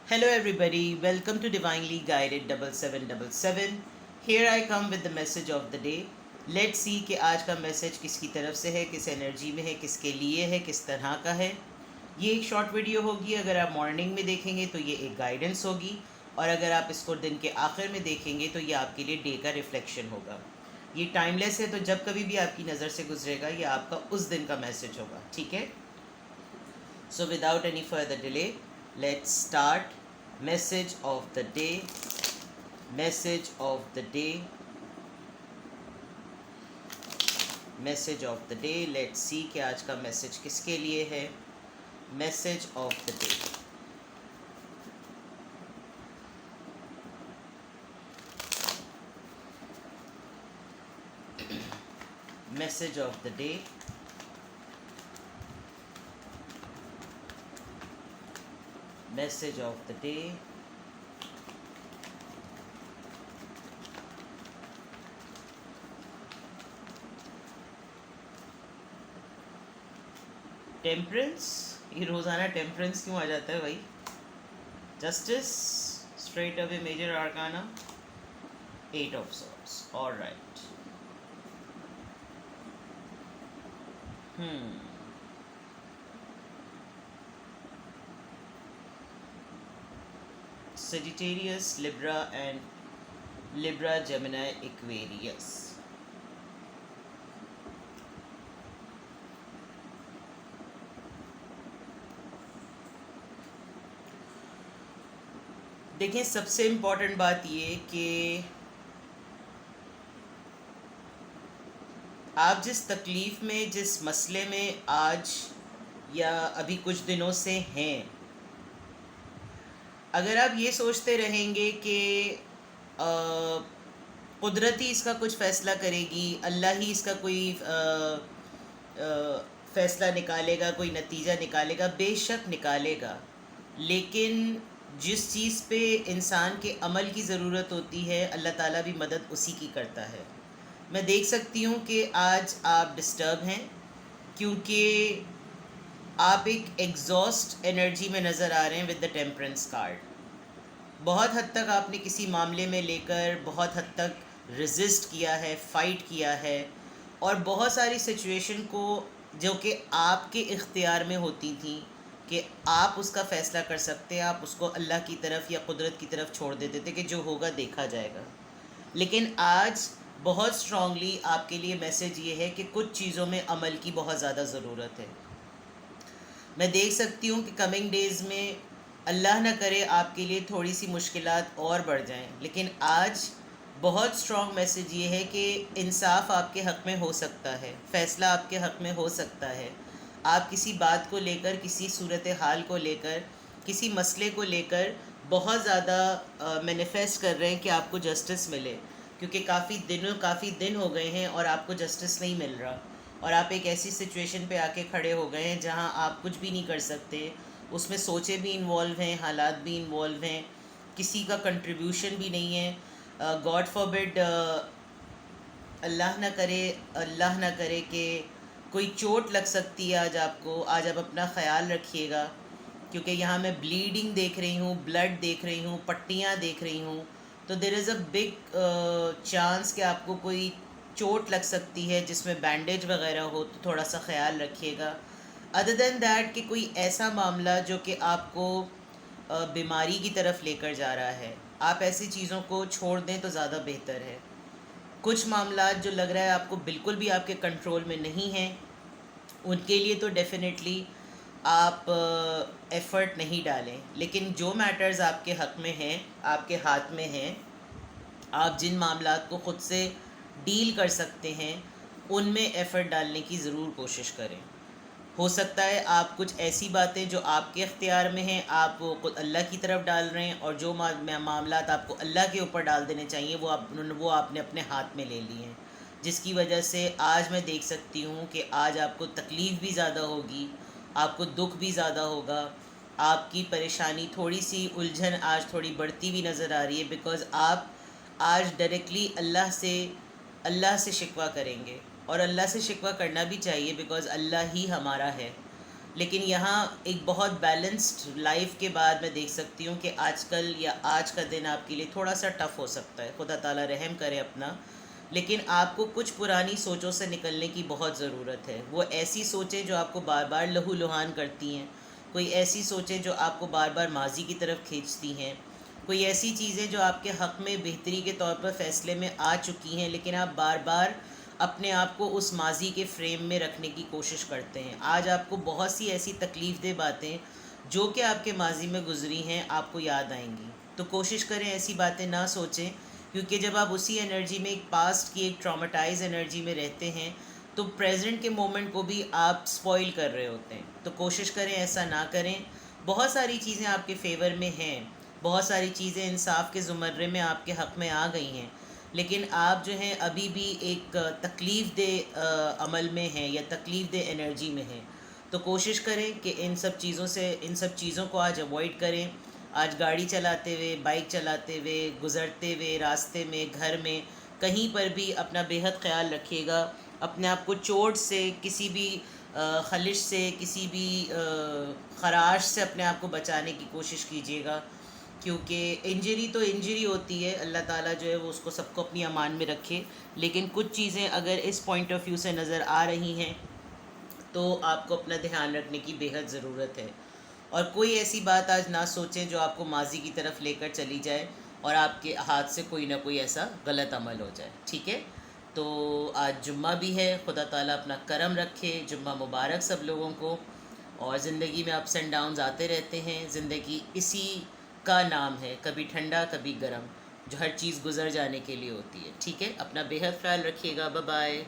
Hello everybody, welcome to Divinely Guided 7777. Here I come with the message of the day. Let's see کہ آج کا message کس کی طرف سے ہے, کس انرجی میں ہے, کس کے لیے ہے, کس طرح کا ہے. یہ ایک شارٹ ویڈیو ہوگی. اگر آپ مارننگ میں دیکھیں گے تو یہ ایک گائیڈنس ہوگی, اور اگر آپ اس کو دن کے آخر میں دیکھیں گے تو یہ آپ کے لیے ڈے کا ریفلیکشن ہوگا. یہ ٹائم لیس ہے, تو جب کبھی بھی آپ کی نظر سے گزرے گا یہ آپ کا اس دن کا میسج ہوگا. ٹھیک ہے, so without any further delay let's start. Message of the day. Message of the day. Message of the day. Let's see کہ آج کا میسج کس کے لیے ہے. Message of the day. Message of the day. Message of the day. Temperance. یہ روزانہ temperance کیوں آ جاتا ہے بھائی؟ Justice, straight away major arcana, 8 of swords. All right. Sagittarius, Libra and Libra, Gemini, Aquarius. دیکھیں, سب سے امپورٹنٹ بات یہ کہ آپ جس تکلیف میں, جس مسئلے میں آج یا ابھی کچھ دنوں سے ہیں, اگر آپ یہ سوچتے رہیں گے کہ قدرت ہی اس کا کچھ فیصلہ کرے گی, اللہ ہی اس کا کوئی فیصلہ نکالے گا, کوئی نتیجہ نکالے گا, بے شک نکالے گا. لیکن جس چیز پہ انسان کے عمل کی ضرورت ہوتی ہے, اللہ تعالیٰ بھی مدد اسی کی کرتا ہے. میں دیکھ سکتی ہوں کہ آج آپ ڈسٹرب ہیں, کیونکہ آپ ایک ایگزاسٹ انرجی میں نظر آ رہے ہیں ود دا ٹیمپرنس کارڈ. بہت حد تک آپ نے کسی معاملے میں لے کر بہت حد تک ریزسٹ کیا ہے, فائٹ کیا ہے, اور بہت ساری سچویشن کو جو کہ آپ کے اختیار میں ہوتی تھیں کہ آپ اس کا فیصلہ کر سکتے, آپ اس کو اللہ کی طرف یا قدرت کی طرف چھوڑ دیتے تھے کہ جو ہوگا دیکھا جائے گا. لیکن آج بہت اسٹرانگلی آپ کے لیے میسج یہ ہے کہ کچھ چیزوں میں عمل کی بہت زیادہ ضرورت ہے. میں دیکھ سکتی ہوں کہ کمنگ ڈیز میں اللہ نہ کرے آپ کے لیے تھوڑی سی مشکلات اور بڑھ جائیں, لیکن آج بہت اسٹرانگ میسج یہ ہے کہ انصاف آپ کے حق میں ہو سکتا ہے, فیصلہ آپ کے حق میں ہو سکتا ہے. آپ کسی بات کو لے کر, کسی صورتحال کو لے کر, کسی مسئلے کو لے کر بہت زیادہ مینیفیسٹ کر رہے ہیں کہ آپ کو جسٹس ملے, کیونکہ کافی دن ہو گئے ہیں اور آپ کو جسٹس نہیں مل رہا, اور آپ ایک ایسی سچویشن پہ آ کے کھڑے ہو گئے ہیں جہاں آپ کچھ بھی نہیں کر سکتے. اس میں سوچیں بھی انوالو ہیں, حالات بھی انوالو ہیں, کسی کا کنٹریبیوشن بھی نہیں ہے. گاڈ فاربڈ, اللہ نہ کرے کہ کوئی چوٹ لگ سکتی ہے آج آپ کو. آج آپ اپنا خیال رکھیے گا, کیونکہ یہاں میں بلیڈنگ دیکھ رہی ہوں, بلڈ دیکھ رہی ہوں, پٹیاں دیکھ رہی ہوں. تو دیر از اے بگ چانس کہ آپ کو کوئی چوٹ لگ سکتی ہے جس میں بینڈیج وغیرہ ہو, تو تھوڑا سا خیال رکھیے گا. ادر دین دیٹ کہ کوئی ایسا معاملہ جو کہ آپ کو بیماری کی طرف لے کر جا رہا ہے, آپ ایسی چیزوں کو چھوڑ دیں تو زیادہ بہتر ہے. کچھ معاملات جو لگ رہا ہے آپ کو بالکل بھی آپ کے کنٹرول میں نہیں ہیں, ان کے لیے تو ڈیفینیٹلی آپ ایفرٹ نہیں ڈالیں. لیکن جو میٹرز آپ کے حق میں ہیں, آپ کے ہاتھ میں ہیں, آپ جن معاملات کو خود سے ڈیل کر سکتے ہیں, ان میں ایفرٹ ڈالنے کی ضرور کوشش کریں. ہو سکتا ہے آپ کچھ ایسی باتیں جو آپ کے اختیار میں ہیں آپ وہ خود اللہ کی طرف ڈال رہے ہیں, اور جو معاملات آپ کو اللہ کے اوپر ڈال دینے چاہیے وہ آپ نے اپنے ہاتھ میں لے لی ہیں, جس کی وجہ سے آج میں دیکھ سکتی ہوں کہ آج آپ کو تکلیف بھی زیادہ ہوگی, آپ کو دکھ بھی زیادہ ہوگا, آپ کی پریشانی, تھوڑی سی الجھن آج تھوڑی بڑھتی بھی نظر آ رہی ہے, بیکاز آپ آج ڈائریکٹلی اللہ سے شکوہ کریں گے. اور اللہ سے شکوہ کرنا بھی چاہیے, بیکاز اللہ ہی ہمارا ہے. لیکن یہاں ایک بہت بیلنسڈ لائف کے بعد میں دیکھ سکتی ہوں کہ آج کل یا آج کا دن آپ کے لیے تھوڑا سا ٹف ہو سکتا ہے، خدا تعالیٰ رحم کرے اپنا. لیکن آپ کو کچھ پرانی سوچوں سے نکلنے کی بہت ضرورت ہے. وہ ایسی سوچیں جو آپ کو بار بار لہو لہان کرتی ہیں، کوئی ایسی سوچیں جو آپ کو بار بار ماضی کی طرف کھینچتی ہیں، کوئی ایسی چیزیں جو آپ کے حق میں بہتری کے طور پر فیصلے میں آ چکی ہیں لیکن آپ بار بار اپنے آپ کو اس ماضی کے فریم میں رکھنے کی کوشش کرتے ہیں. آج آپ کو بہت سی ایسی تکلیف دہ باتیں جو کہ آپ کے ماضی میں گزری ہیں آپ کو یاد آئیں گی. تو کوشش کریں ایسی باتیں نہ سوچیں، کیونکہ جب آپ اسی انرجی میں، ایک پاسٹ کی ایک ٹراماٹائز انرجی میں رہتے ہیں تو پریزنٹ کے مومنٹ کو بھی آپ سپوائل کر رہے ہوتے ہیں. تو کوشش کریں ایسا نہ کریں. بہت ساری چیزیں آپ کے فیور میں ہیں، بہت ساری چیزیں انصاف کے زمرے میں آپ کے حق میں آ گئی ہیں، لیکن آپ جو ہیں ابھی بھی ایک تکلیف دہ عمل میں ہیں یا تکلیف دہ انرجی میں ہیں. تو کوشش کریں کہ ان سب چیزوں کو آج اوائڈ کریں. آج گاڑی چلاتے ہوئے، بائک چلاتے ہوئے، گزرتے ہوئے، راستے میں، گھر میں، کہیں پر بھی اپنا بے حد خیال رکھیے گا. اپنے آپ کو چوٹ سے، کسی بھی خلش سے، کسی بھی خراش سے اپنے آپ کو بچانے کی کوشش کیجیے گا، کیونکہ انجری تو انجری ہوتی ہے. اللہ تعالیٰ جو ہے وہ اس کو سب کو اپنی امان میں رکھے. لیکن کچھ چیزیں اگر اس پوائنٹ آف ویو سے نظر آ رہی ہیں تو آپ کو اپنا دھیان رکھنے کی بے حد ضرورت ہے. اور کوئی ایسی بات آج نہ سوچیں جو آپ کو ماضی کی طرف لے کر چلی جائے اور آپ کے ہاتھ سے کوئی نہ کوئی ایسا غلط عمل ہو جائے. ٹھیک ہے؟ تو آج جمعہ بھی ہے، خدا تعالیٰ اپنا کرم رکھے. جمعہ مبارک سب لوگوں کو. اور زندگی میں اپس اینڈ ڈاؤنز آتے رہتے ہیں. زندگی اسی کا نام ہے، کبھی ٹھنڈا کبھی گرم، جو ہر چیز گزر جانے کے لیے ہوتی ہے. ٹھیک ہے؟ اپنا بے حد خیال رکھیے گا. Bye bye.